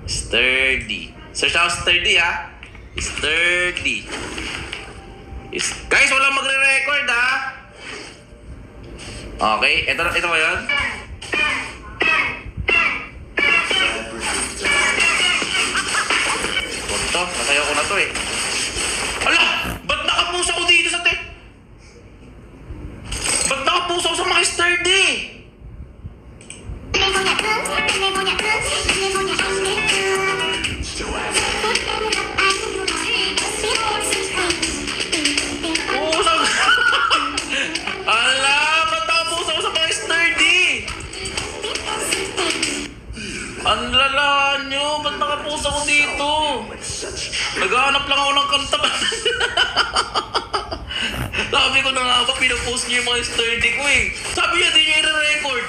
Sturdy. Search ako sturdy, ha? Sturdy. Guys, walang magre-record, ha? Okay, ito ba yun? Ito, nasayaw ko na to eh. Ala! Ba't nakapusa ko dito sa Ba't nakapusa ko sa mga sturdy? Pusang! Ala! Ba't nakapusa ko sa mga sturdy? Ang lala nyo! Ba't nakapusa ko dito? Naghahanap lang ako ng kanta. Sabi ko na nga ba, pinapost niyo yung mga sturdy ko eh. Sabi niya, di niyo i-record.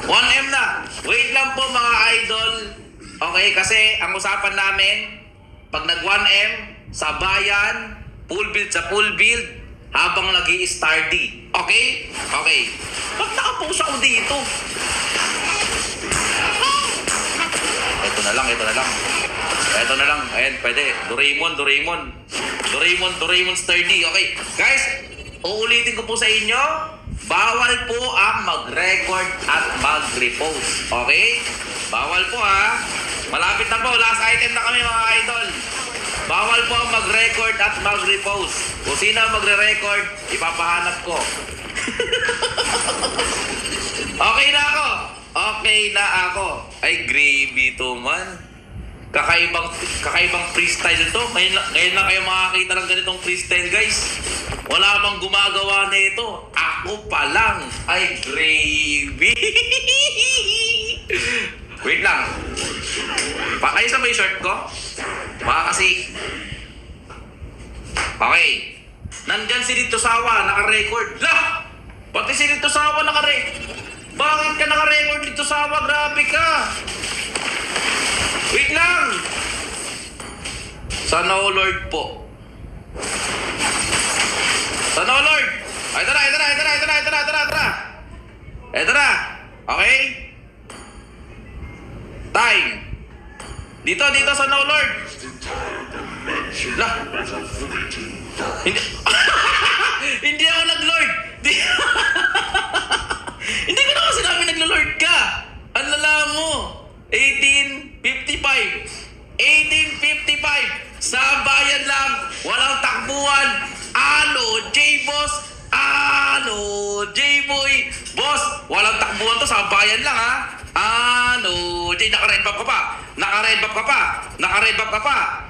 1M na. Wait lang po mga idol. Okay, kasi ang usapan namin, pag nag 1M, sa bayan, full build sa full build, habang nag-i-sturdy. Okay? Okay. Ba't nakapost ako dito? Ito na lang. Ito na lang. Ayan, pwede. Doraemon sturdy. Okay. Guys, uulitin ko po sa inyo, bawal po ang mag-record at mag-repost. Okay? Bawal po ha. Malapit na po. Last item na kami mga idol. Bawal po ang mag-record at mag-repost. Kung sino ang magre-record, ipapahanap ko. Okay na ako. Ay, gravy to man. Kakaibang freestyle to. Ngayon lang kayo makakita ng ganitong freestyle, guys. Wala bang gumagawa nito. Ako pa lang. Ay, gravy. Wait lang. Ayos na ba yung shirt ko? Baka kasi... Okay. Nandyan si Dito Sawa, naka-record. Lah! Pati si Dito Sawa naka-record. Bakit ka naka-record Dito Sawa? Grabe ka! Wait lang! Sana o Lord po. Sana o Lord! Ito na! Okay? Time! Dito, sana o Lord! Lah! Hindi ako nag-Lord! Hindi ko naman sinabi naglo-Lord ka! Ang lala mo! 1855 sa bayan lang, walang takbuhan. J-Boss, J-Boy, boss, walang takbuhan to sa bayan lang ha. Naka-red buff ka pa.